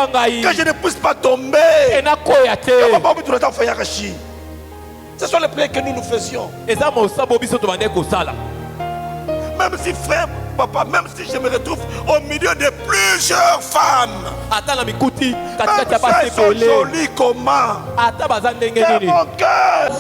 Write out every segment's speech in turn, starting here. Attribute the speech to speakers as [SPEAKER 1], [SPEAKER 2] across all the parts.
[SPEAKER 1] que je ne puisse pas tomber. Ce sont les prières que nous faisions. Même si frère, papa, même si je me retrouve au milieu de plusieurs femmes, même si elles sont jolies comment, c'est mon cœur.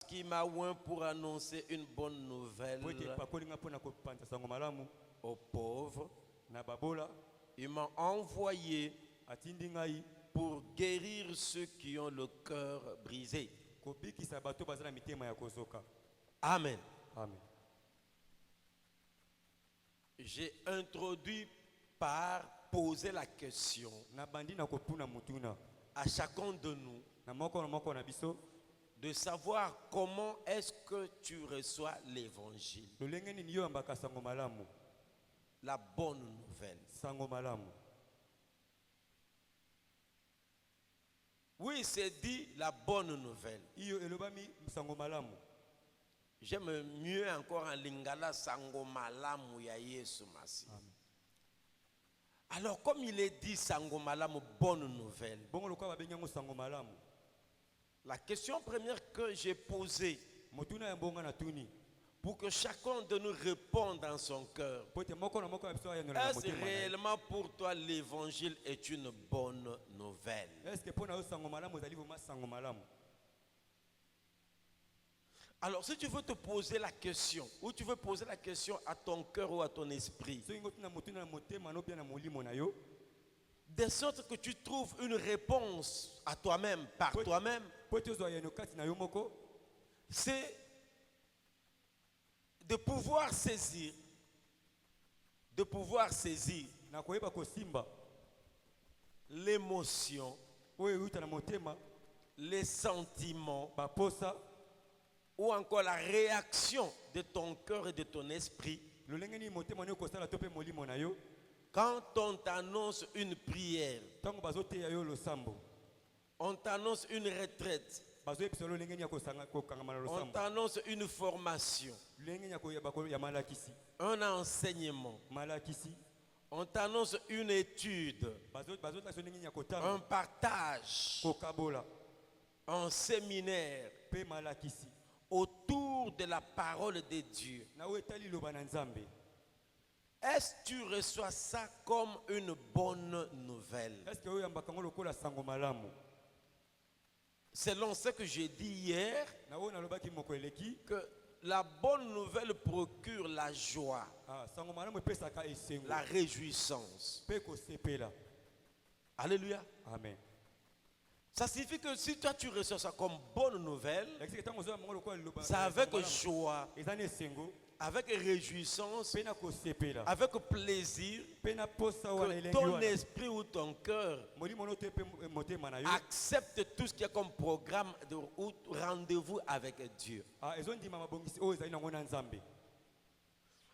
[SPEAKER 2] Qui m'a oint pour annoncer une bonne nouvelle aux pauvres. Il m'a envoyé pour guérir ceux qui ont le cœur brisé. Amen.
[SPEAKER 3] Amen.
[SPEAKER 2] J'ai introduit par poser la question à chacun de nous de savoir comment est-ce que tu reçois l'évangile. La bonne nouvelle. Oui, c'est dit la bonne nouvelle. J'aime mieux encore en lingala sangomalamu ya Yesu Masi. Alors comme il est dit sangomalamu, bonne nouvelle. La question première que j'ai posée pour que chacun de nous réponde dans son cœur. Est-ce réellement pour toi l'évangile est une bonne nouvelle? Alors si tu veux te poser la question, ou tu veux poser la question à ton cœur ou à ton esprit, de sorte que tu trouves une réponse à toi-même, par toi-même, c'est de pouvoir saisir l'émotion, les sentiments, ou encore la réaction de ton cœur et de ton esprit quand on t'annonce une prière, on t'annonce une retraite, on t'annonce une formation, un enseignement, on t'annonce une étude, un partage, un séminaire autour de la parole de Dieu. Est-ce que tu reçois ça comme une bonne nouvelle? Selon ce que j'ai dit hier, que la bonne nouvelle procure la joie, la réjouissance. Alléluia.
[SPEAKER 3] Amen.
[SPEAKER 2] Ça signifie que si toi tu reçois ça comme bonne nouvelle, c'est avec joie, avec réjouissance, avec plaisir, que ton esprit ou ton cœur accepte tout ce qui est comme programme ou rendez-vous avec Dieu.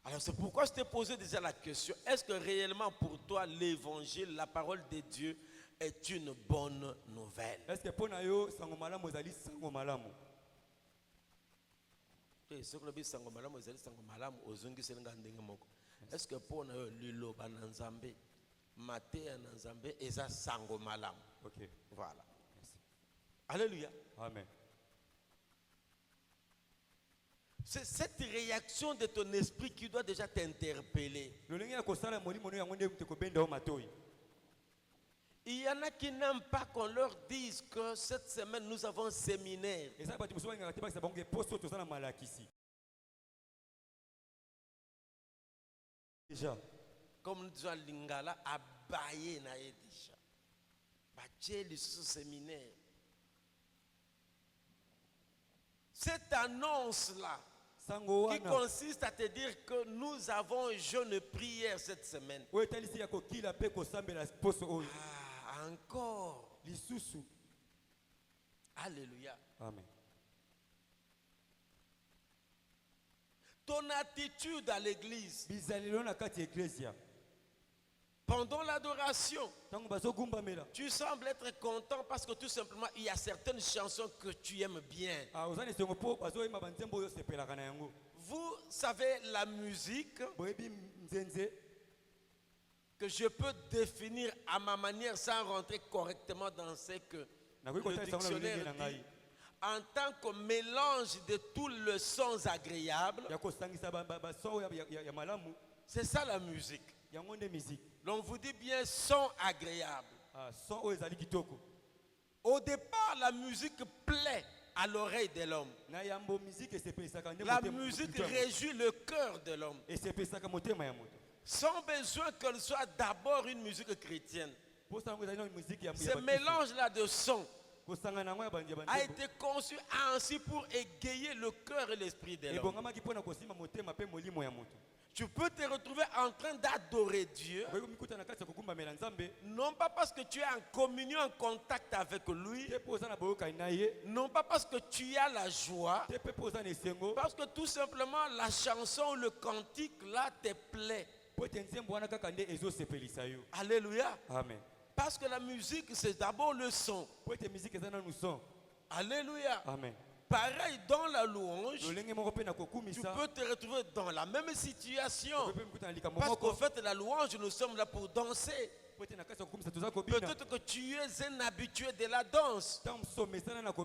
[SPEAKER 2] Alors c'est pourquoi je t'ai posé déjà la question, est-ce que réellement pour toi l'évangile, la parole de Dieu est une bonne nouvelle? Est-ce que pour nous, lilo bananzambe maté nanzambe eza sango malam?
[SPEAKER 3] Ok.
[SPEAKER 2] Voilà. Alléluia.
[SPEAKER 3] Amen.
[SPEAKER 2] C'est cette réaction de ton esprit qui doit déjà t'interpeller. Il y en a qui n'aiment pas qu'on leur dise que cette semaine nous avons un séminaire.
[SPEAKER 3] Déjà.
[SPEAKER 2] Comme nous disons Lingala, abaye na déjà. Bacheli ce séminaire. Cette annonce-là, qui consiste à te dire que nous avons un jeûne prière cette semaine. Ah, encore. Alléluia.
[SPEAKER 3] Amen.
[SPEAKER 2] ton attitude à l'église, pendant l'adoration, tu sembles être content parce que tout simplement il y a certaines chansons que tu aimes bien. Vous savez la musique que je peux définir à ma manière sans rentrer correctement dans ce que le dictionnaire dit, en tant que mélange de tous les sons agréables. C'est ça la musique. Donc vous dit bien son agréable. Au départ, la musique plaît à l'oreille de l'homme. La musique réjouit le cœur de l'homme. Sans besoin qu'elle soit d'abord une musique chrétienne. Ce mélange-là de sons a été conçu ainsi pour égayer le cœur et l'esprit de l'homme. Tu peux te retrouver en train d'adorer Dieu, non pas parce que tu es en communion, en contact avec lui, non pas parce que tu as la joie, parce que tout simplement la chanson ou le cantique là te plaît. Alléluia.
[SPEAKER 3] Amen.
[SPEAKER 2] Parce que la musique c'est d'abord le son. Alléluia.
[SPEAKER 3] Amen.
[SPEAKER 2] Pareil dans la louange, tu peux te retrouver dans la même situation. Parce qu'au fait, la louange, nous sommes là pour danser. Peut-être que tu es un habitué de la danse.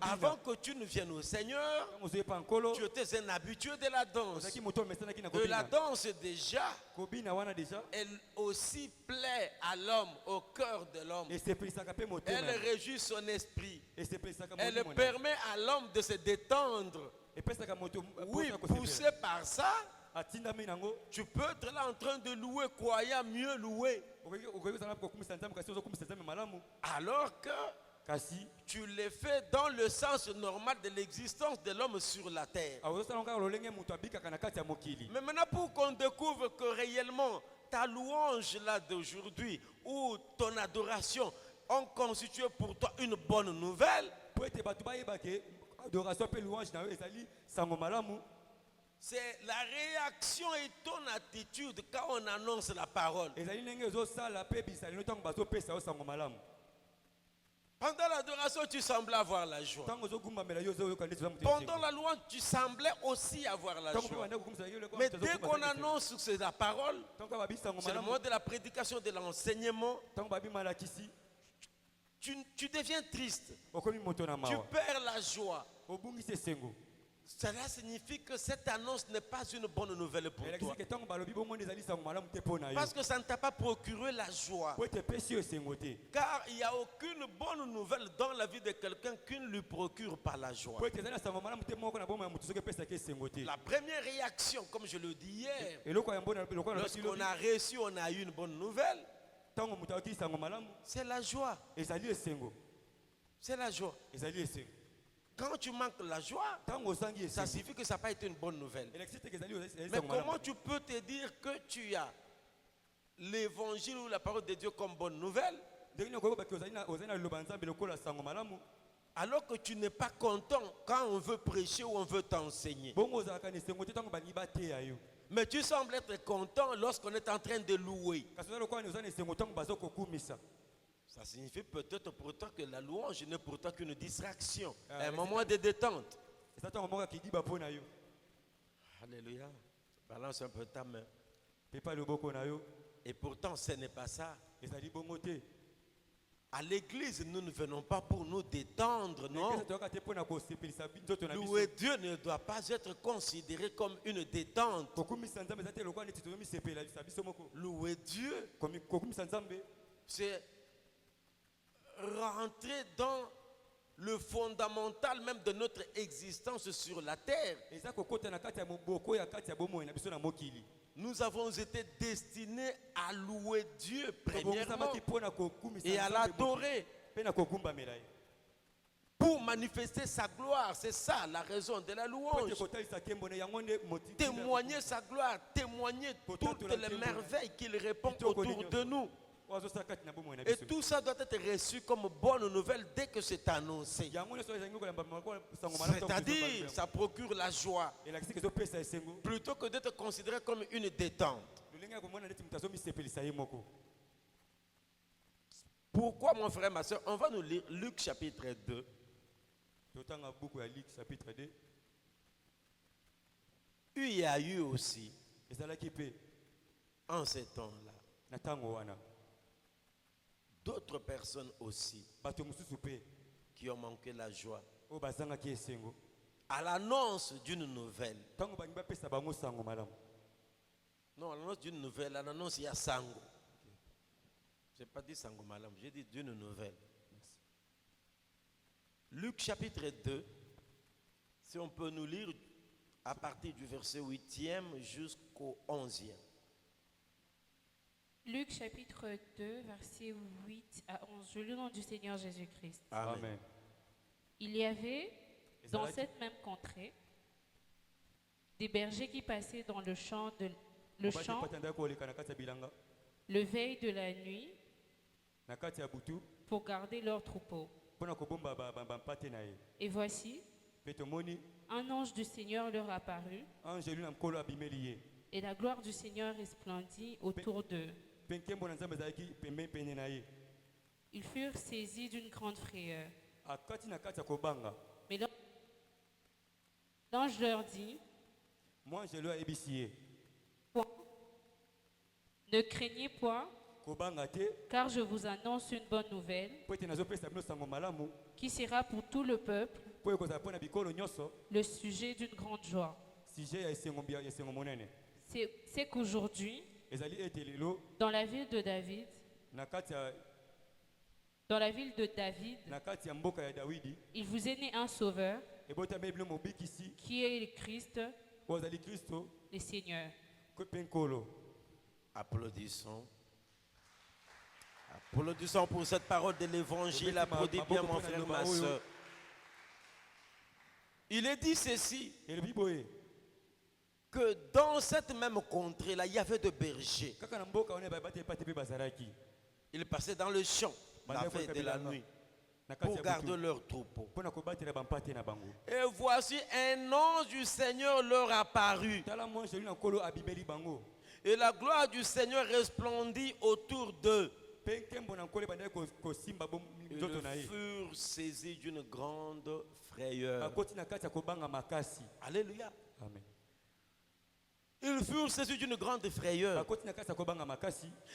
[SPEAKER 2] Avant que tu ne viennes au Seigneur, tu étais un habitué de la danse. Et la danse déjà, elle aussi plaît à l'homme, au cœur de l'homme. Elle réjouit son esprit. Elle permet à l'homme de se détendre. Oui, poussé par ça, tu peux être là en train de louer, croyant mieux louer. Alors que tu l'as fait dans le sens normal de l'existence de l'homme sur la terre. Mais maintenant, pour qu'on découvre que réellement ta louange là d'aujourd'hui ou ton adoration ont constitué pour toi une bonne nouvelle, c'est la réaction et ton attitude quand on annonce la parole. Pendant l'adoration, tu semblais avoir la joie. Pendant la louange, tu semblais aussi avoir la joie. Mais dès qu'on annonce que c'est la parole, c'est le moment de la prédication, de l'enseignement, tu deviens triste. Tu perds la joie. Cela signifie que cette annonce n'est pas une bonne nouvelle pour toi. Parce que ça ne t'a pas procuré la joie. Car il n'y a aucune bonne nouvelle dans la vie de quelqu'un qui ne lui procure pas la joie. La première réaction, comme je le dis hier, lorsqu'on a reçu, on a eu une bonne nouvelle, c'est la joie. C'est la joie. Quand tu manques la joie, ça signifie que ça n'a pas été une bonne nouvelle. Mais comment tu peux te dire que tu as l'évangile ou la parole de Dieu comme bonne nouvelle, alors que tu n'es pas content quand on veut prêcher ou on veut t'enseigner? Mais tu sembles être content lorsqu'on est en train de louer. Ça signifie peut-être pourtant que la louange n'est pourtant qu'une distraction, un moment de détente. Alléluia. Balance un peu ta main. Et pourtant, ce n'est pas ça. À l'église, nous ne venons pas pour nous détendre, non. Louer Dieu ne doit pas être considéré comme une détente. Louer Dieu, c'est rentrer dans le fondamental même de notre existence sur la terre. Nous avons été destinés à louer Dieu premièrement et à l'adorer pour manifester sa gloire. C'est ça la raison de la louange. Témoigner sa gloire, témoigner toutes les merveilles qu'il répand autour de nous. Et tout ça doit être reçu comme bonne nouvelle dès que c'est annoncé. C'est-à-dire, ça procure la joie plutôt que d'être considéré comme une détente. Pourquoi, mon frère, ma soeur? On va nous lire Luc chapitre 2. Il y a eu aussi, en ces temps-là, d'autres personnes aussi qui ont manqué la joie à l'annonce d'une nouvelle. Non, à l'annonce d'une nouvelle, à l'annonce il y a Sango. Je n'ai pas dit Sango Malam, j'ai dit d'une nouvelle. Luc chapitre 2, si on peut nous lire à partir du verset 8e jusqu'au 11e.
[SPEAKER 3] Luc chapitre 2, versets 8 à 11. Je lis au nom du Seigneur Jésus-Christ.
[SPEAKER 2] Amen.
[SPEAKER 3] Il y avait dans cette même contrée des bergers qui passaient dans le champ le veille de la nuit pour garder leurs troupeaux. Et voici, un ange du Seigneur leur apparut et la gloire du Seigneur resplendit autour d'eux. Ils furent saisis d'une grande frayeur. Mais l'ange leur dit, ne craignez point, car je vous annonce une bonne nouvelle qui sera pour tout le peuple le sujet d'une grande joie. C'est qu'aujourd'hui, dans la ville de David, il vous est né un sauveur qui est le Christ, le Seigneur.
[SPEAKER 2] Applaudissons. Applaudissons pour cette parole de l'évangile. Applaudis bien, mon frère, ma soeur. Il est dit ceci, que dans cette même contrée-là, il y avait des bergers. Ils passaient dans le champ la veille de la nuit pour garder leurs troupeaux. Et voici un ange du Seigneur leur apparut. Et la gloire du Seigneur resplendit autour d'eux. Ils furent saisis d'une grande frayeur. Alléluia.
[SPEAKER 1] Amen.
[SPEAKER 2] Ils furent saisis d'une grande frayeur.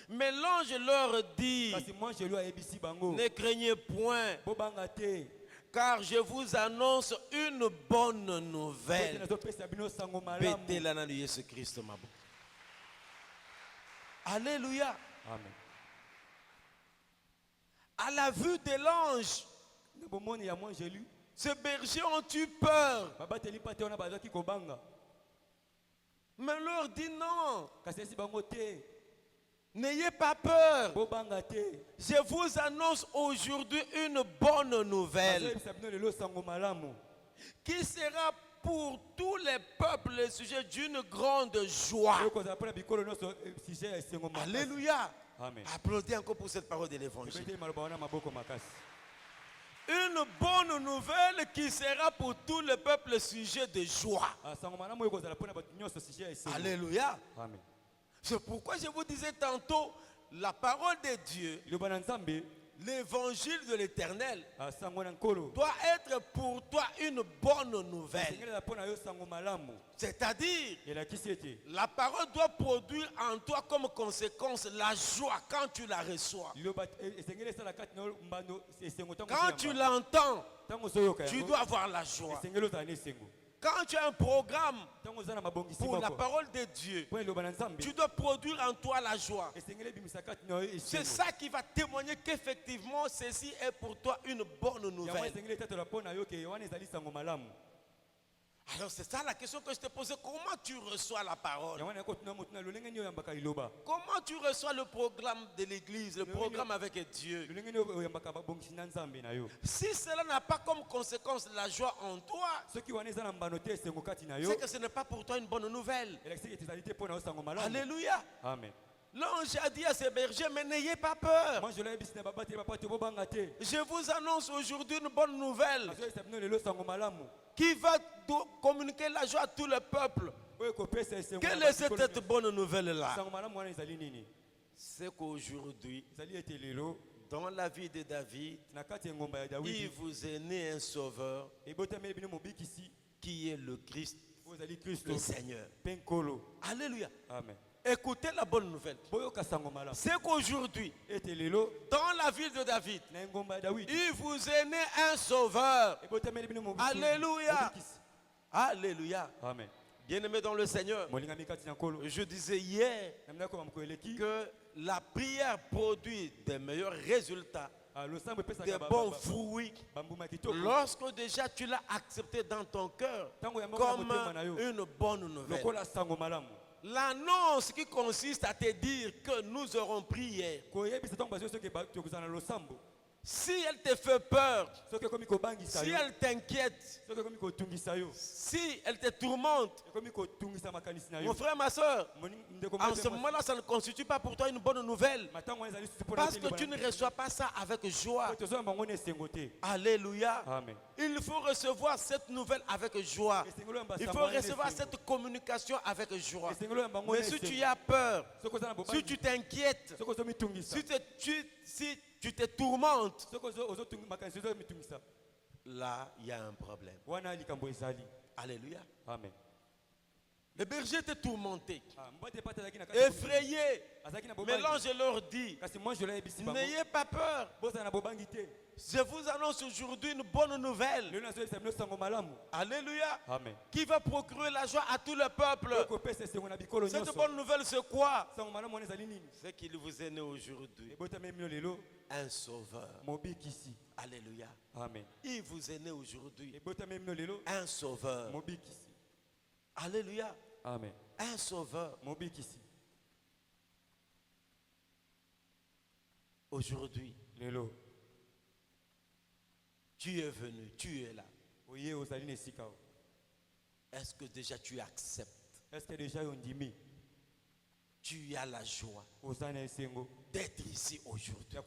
[SPEAKER 2] Mais l'ange leur dit, ne craignez point, car je vous annonce une bonne nouvelle. Bété-la de Jésus-Christ, ma bonne. Alléluia.
[SPEAKER 1] Amen.
[SPEAKER 2] À la vue de l'ange, ces bergers ont eu peur. Mais leur dit non. N'ayez pas peur. Je vous annonce aujourd'hui une bonne nouvelle qui sera pour tous les peuples le sujet d'une grande joie. Alléluia.
[SPEAKER 1] Amen.
[SPEAKER 2] Applaudis encore pour cette parole de l'évangile. Une bonne nouvelle qui sera pour tout le peuple sujet de joie. Alléluia.
[SPEAKER 1] Amen.
[SPEAKER 2] C'est pourquoi je vous disais tantôt, la parole de Dieu, l'évangile de l'Éternel, doit être pour toi une bonne nouvelle. C'est-à-dire, la parole doit produire en toi comme conséquence la joie quand tu la reçois. Quand tu l'entends, tu dois avoir la joie. Quand tu as un programme pour la parole de Dieu, tu dois produire en toi la joie. C'est ça qui va témoigner qu'effectivement ceci est pour toi une bonne nouvelle. Alors c'est ça la question que je te posais. Comment tu reçois la parole? Comment tu reçois le programme de l'église, le programme avec Dieu? Si cela n'a pas comme conséquence la joie en toi, c'est que ce n'est pas pour toi une bonne nouvelle.
[SPEAKER 1] Alléluia.
[SPEAKER 2] Alléluia.
[SPEAKER 1] Amen.
[SPEAKER 2] L'ange a dit à ses bergers, mais n'ayez pas peur. Je vous annonce aujourd'hui une bonne nouvelle qui va communiquer la joie à tout le peuple. Quelle est cette bonne nouvelle-là? C'est qu'aujourd'hui, dans la vie de David, il vous est né un sauveur qui est le Christ, le Seigneur. Alléluia.
[SPEAKER 4] Amen.
[SPEAKER 2] Écoutez la bonne nouvelle. C'est qu'aujourd'hui, dans la ville de David, il vous est né un sauveur. Alléluia. Alléluia.
[SPEAKER 4] Amen.
[SPEAKER 2] Bien-aimé dans le Seigneur, je disais hier que la prière produit des meilleurs résultats, des bons fruits, lorsque déjà tu l'as accepté dans ton cœur comme une bonne nouvelle. L'annonce qui consiste à te dire que nous aurons prié. Si elle te fait peur, si elle t'inquiète, si elle te tourmente, mon frère, ma soeur, en ce moment-là, ça ne constitue pas pour toi une bonne nouvelle. Parce que tu ne reçois pas ça avec joie. Alléluia.
[SPEAKER 4] Amen.
[SPEAKER 2] Il faut recevoir cette nouvelle avec joie. Il faut recevoir cette communication avec joie. Mais si tu as peur, si tu t'inquiètes, si tu te tourmentes, là, il y a un problème. Alléluia.
[SPEAKER 4] Amen.
[SPEAKER 2] Le berger était tourmenté, effrayé. Mais l'ange leur dit, n'ayez pas peur. Je vous annonce aujourd'hui une bonne nouvelle. Alléluia.
[SPEAKER 4] Amen.
[SPEAKER 2] Qui va procurer la joie à tout le peuple. Cette bonne nouvelle, c'est quoi? C'est qu'il vous est né aujourd'hui un sauveur. Alléluia.
[SPEAKER 4] Amen.
[SPEAKER 2] Il vous est né aujourd'hui un sauveur. Alléluia.
[SPEAKER 4] Amen.
[SPEAKER 2] Un sauveur. Aujourd'hui, tu es venu, tu es là. Est-ce que déjà tu acceptes? Tu as la joie d'être ici aujourd'hui.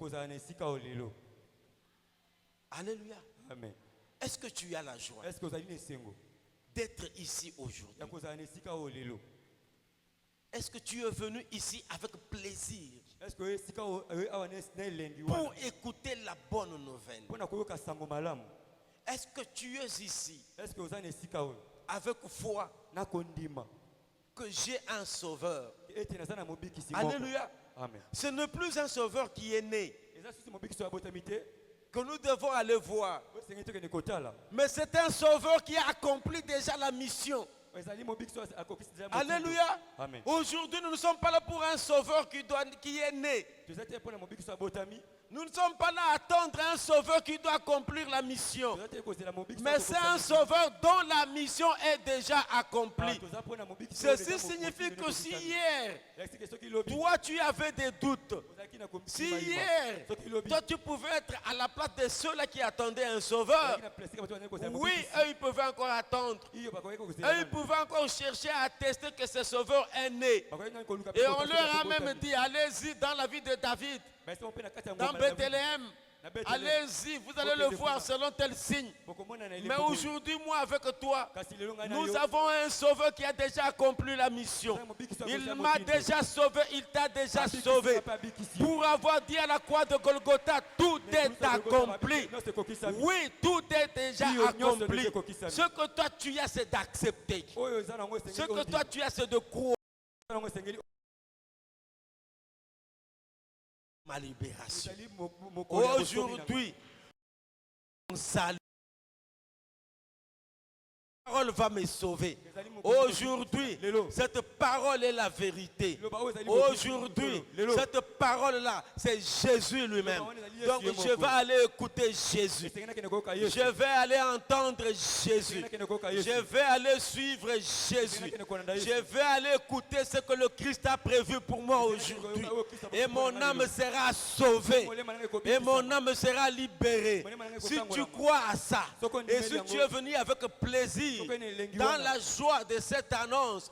[SPEAKER 2] Alléluia.
[SPEAKER 4] Amen.
[SPEAKER 2] Est-ce que tu as la joie d'être ici aujourd'hui? Est-ce que tu es venu ici avec plaisir pour écouter la bonne nouvelle? Est-ce que tu es ici avec foi que j'ai un sauveur? Alléluia.
[SPEAKER 4] Amen.
[SPEAKER 2] Ce n'est plus un sauveur qui est né que nous devons aller voir, mais c'est un sauveur qui a accompli déjà la mission. Alléluia.
[SPEAKER 4] Amen.
[SPEAKER 2] Aujourd'hui, nous ne sommes pas là pour un sauveur qui est né. Nous ne sommes pas là à attendre un sauveur qui doit accomplir la mission. Mais c'est un sauveur dont la mission est déjà accomplie. Ceci signifie que si hier, toi tu avais des doutes, si hier, toi tu pouvais être à la place de ceux-là qui attendaient un sauveur, oui, eux ils pouvaient encore attendre. Eux ils pouvaient encore chercher à attester que ce sauveur est né. Et on leur a même dit, allez-y dans la vie de David, dans Bethléem, allez-y, vous allez le voir selon tel signe. Mais aujourd'hui, moi avec toi, nous avons un sauveur qui a déjà accompli la mission. Il m'a déjà sauvé, il t'a déjà sauvé. Pour avoir dit à la croix de Golgotha, tout est accompli. Oui, tout est déjà accompli. Ce que toi tu as, c'est d'accepter. Ce que toi tu as, c'est de croire. Ma libération. Aujourd'hui, mon salut. Cette parole va me sauver. Aujourd'hui, cette parole est la vérité. Aujourd'hui, cette parole-là, c'est Jésus lui-même. Donc, je vais aller écouter Jésus. Je vais aller entendre Jésus. Je vais aller suivre Jésus. Je vais aller écouter ce que le Christ a prévu pour moi aujourd'hui. Et mon âme sera sauvée. Et mon âme sera libérée. Si tu crois à ça, et si tu es venu avec plaisir grandir dans la joie de cette annonce,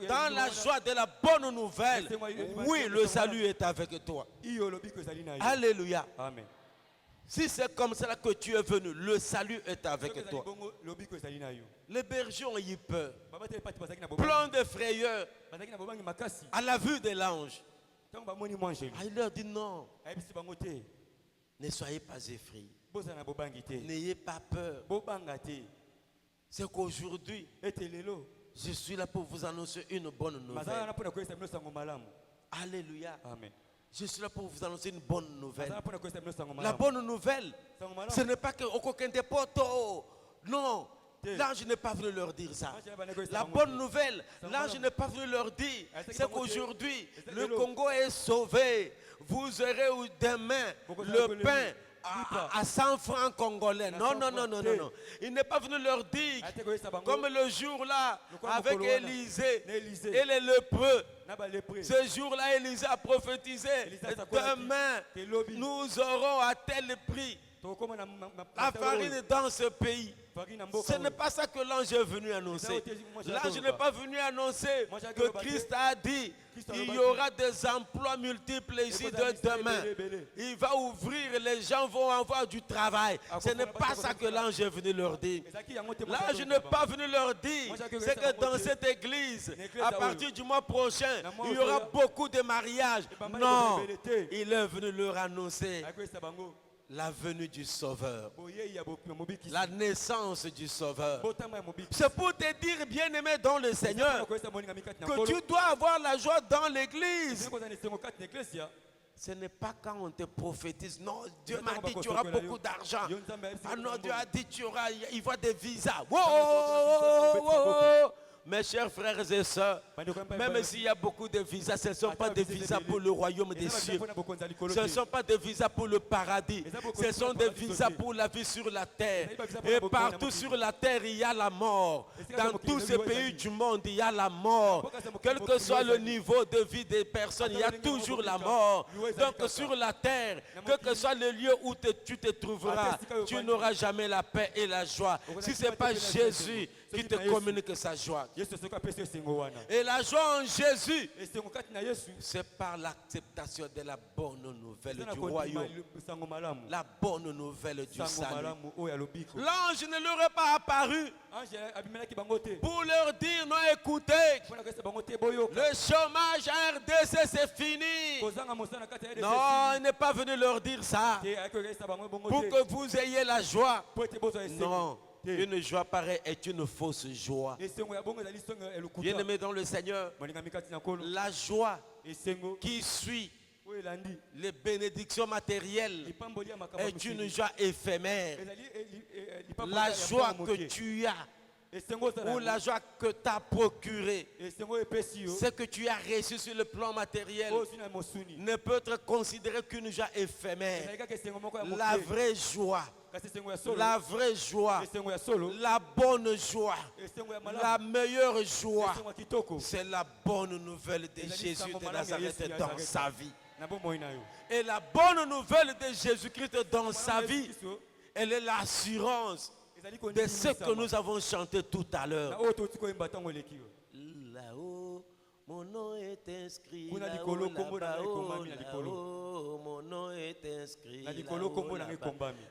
[SPEAKER 2] dans la joie de la bonne nouvelle. Oui, le salut est avec toi. Alléluia.
[SPEAKER 1] Amen.
[SPEAKER 2] Si c'est comme cela que tu es venu, le salut est avec toi. Les bergers ont eu peur, plein de frayeur à la vue de l'ange. Il leur dit non, ne soyez pas effrayés, n'ayez pas peur. C'est qu'aujourd'hui, je suis là pour vous annoncer une bonne nouvelle. Alléluia.
[SPEAKER 1] Amen.
[SPEAKER 2] Je suis là pour vous annoncer une bonne nouvelle. La bonne nouvelle, ce n'est pas que aucun des poteaux. Non, l'ange n'est pas venu leur dire ça. La bonne nouvelle, l'ange n'est pas venu leur dire, c'est qu'aujourd'hui, le Congo est sauvé. Vous aurez demain le pain à 100 francs congolais. Non, non, non, non, non, non. Il n'est pas venu leur dire, comme le jour-là, avec Élisée et les lépreux. Ce jour-là, Élisée a prophétisé, demain, nous aurons à tel prix la farine dans ce pays. Ce n'est pas ça que l'ange est venu annoncer. L'ange n'est pas venu annoncer que Christ a dit il y aura des emplois multiples ici de demain. Il va ouvrir, les gens vont avoir du travail. Ce n'est pas ça que l'ange est venu leur dire. L'ange n'est pas venu leur dire, c'est que dans cette église, à partir du mois prochain, il y aura beaucoup de mariages. Non, il est venu leur annoncer la venue du Sauveur, la naissance du Sauveur. C'est pour te dire, bien-aimé dans le Seigneur, que tu dois avoir la joie dans l'église. Ce n'est pas quand on te prophétise. Non, Dieu m'a dit tu auras beaucoup d'argent. Ah non, Dieu a dit il va des visas. Wow. Mes chers frères et sœurs, même s'il y a beaucoup de visas, ce ne sont pas des visas pour le royaume des cieux. Ce ne sont pas des visas pour le paradis. Ce sont des visas pour la vie sur la terre. Et partout sur la terre, il y a la mort. Dans tous ces pays du monde, il y a la mort. Quel que soit le niveau de vie des personnes, il y a toujours la mort. Donc sur la terre, quel que soit le lieu où tu te trouveras, tu n'auras jamais la paix et la joie. Si ce n'est pas Jésus qui te communique sa joie. Et la joie en Jésus, c'est par l'acceptation de la bonne nouvelle du royaume, la bonne nouvelle du salut. L'ange ne leur est pas apparu pour leur dire non, écoutez, le chômage à RDC c'est fini. Non, il n'est pas venu leur dire ça pour que vous ayez la joie. Non. Une joie pareille est une fausse joie. Bien-aimé dans le Seigneur, la joie qui suit les bénédictions matérielles est une joie éphémère. La joie que tu as ou la joie que tu as procurée, ce que tu as reçu sur le plan matériel ne peut être considéré qu'une joie éphémère. La vraie joie, la vraie joie, la bonne joie, la meilleure joie, c'est la bonne nouvelle de Jésus de Nazareth dans sa vie. Et la bonne nouvelle de Jésus-Christ dans sa vie, elle est l'assurance de ce que nous avons chanté tout à l'heure. Là-haut, mon nom est inscrit. Là-haut, mon nom est inscrit.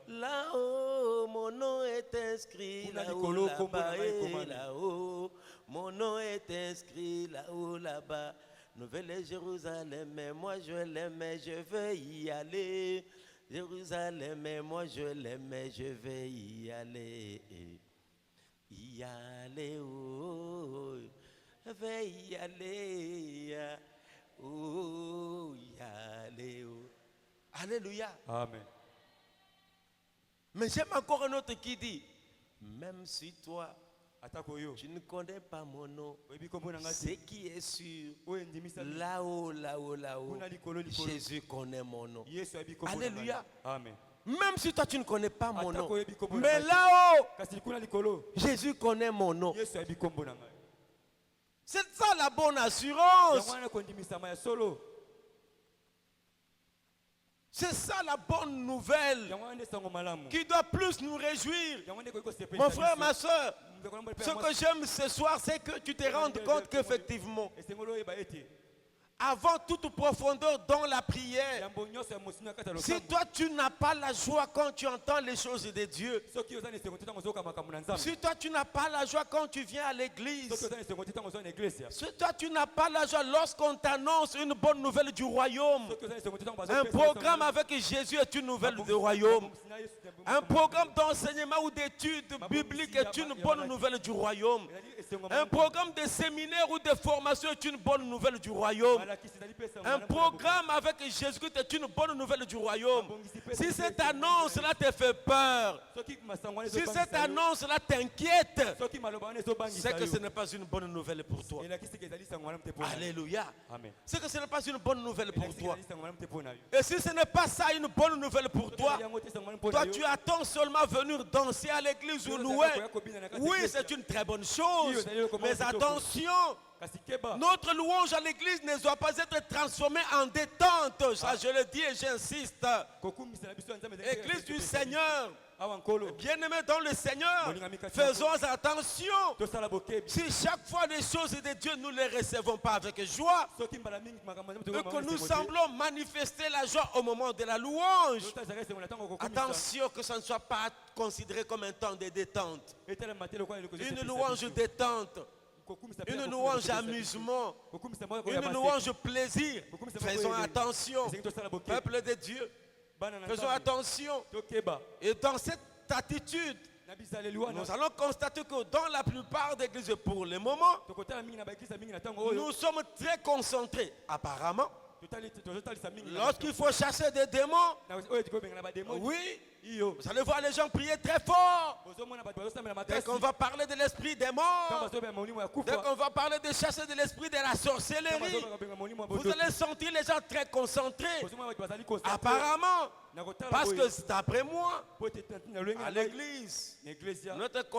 [SPEAKER 2] Là-haut, mon nom est inscrit. Là-haut, mon nom est inscrit. Là-haut, là-bas. Nouvelle Jérusalem, mais moi je l'aime, je veux y aller. Jérusalem, mais moi je l'aime, je vais y aller. Y aller, oh, je vais y aller. Oh, y aller, oh. Alléluia.
[SPEAKER 1] Amen.
[SPEAKER 2] Mais j'aime encore un autre qui dit, même si toi, tu ne connais pas mon nom, ce qui est sûr, là-haut, Jésus connaît mon nom. Alléluia.
[SPEAKER 1] Amen.
[SPEAKER 2] Même si toi tu ne connais pas mon nom, mais là-haut, Jésus connaît mon nom. C'est ça la bonne assurance. C'est ça la bonne nouvelle qui doit plus nous réjouir. Mon frère, ma soeur, ce que j'aime ce soir, c'est que tu te rendes compte qu'effectivement, avant toute profondeur dans la prière, si toi tu n'as pas la joie quand tu entends les choses de Dieu, si toi tu n'as pas la joie quand tu viens à l'église, si toi tu n'as pas la joie lorsqu'on t'annonce une bonne nouvelle du royaume, un programme avec Jésus est une nouvelle du royaume, un programme d'enseignement ou d'études bibliques est une bonne nouvelle du royaume, un programme de séminaire ou de formation est une bonne nouvelle du royaume. Un programme avec Jésus-Christ est une bonne nouvelle du royaume. Si cette annonce-là te fait peur, si cette annonce-là t'inquiète, c'est que ce n'est pas une bonne nouvelle pour toi. Alléluia. C'est que ce n'est pas une bonne nouvelle pour toi. Et si ce n'est pas ça une bonne nouvelle pour toi, toi tu attends seulement venir danser à l'église ou louer. Oui, c'est une très bonne chose. Mais attention, notre louange à l'église ne doit pas être transformée en détente. Ça, je le dis et j'insiste. Église du Seigneur, bien-aimés dans le Seigneur, faisons attention. Si chaque fois les choses de Dieu, nous ne les recevons pas avec joie, et que nous semblons manifester la joie au moment de la louange, attention que ça ne soit pas considéré comme un temps de détente. Une louange détente, une louange amusement, une louange plaisir. Faisons attention, peuple de Dieu. Faisons attention. Et dans cette attitude, nous allons constater que dans la plupart des églises, pour le moment, nous sommes très concentrés. Apparemment, lorsqu'il faut chasser des démons, oui, vous allez voir les gens prier très fort. Dès qu'on va parler de l'esprit des morts, dès qu'on va parler de chasser de l'esprit de la sorcellerie, vous allez sentir les gens très concentrés. Apparemment, parce que d'après moi, à l'église, notre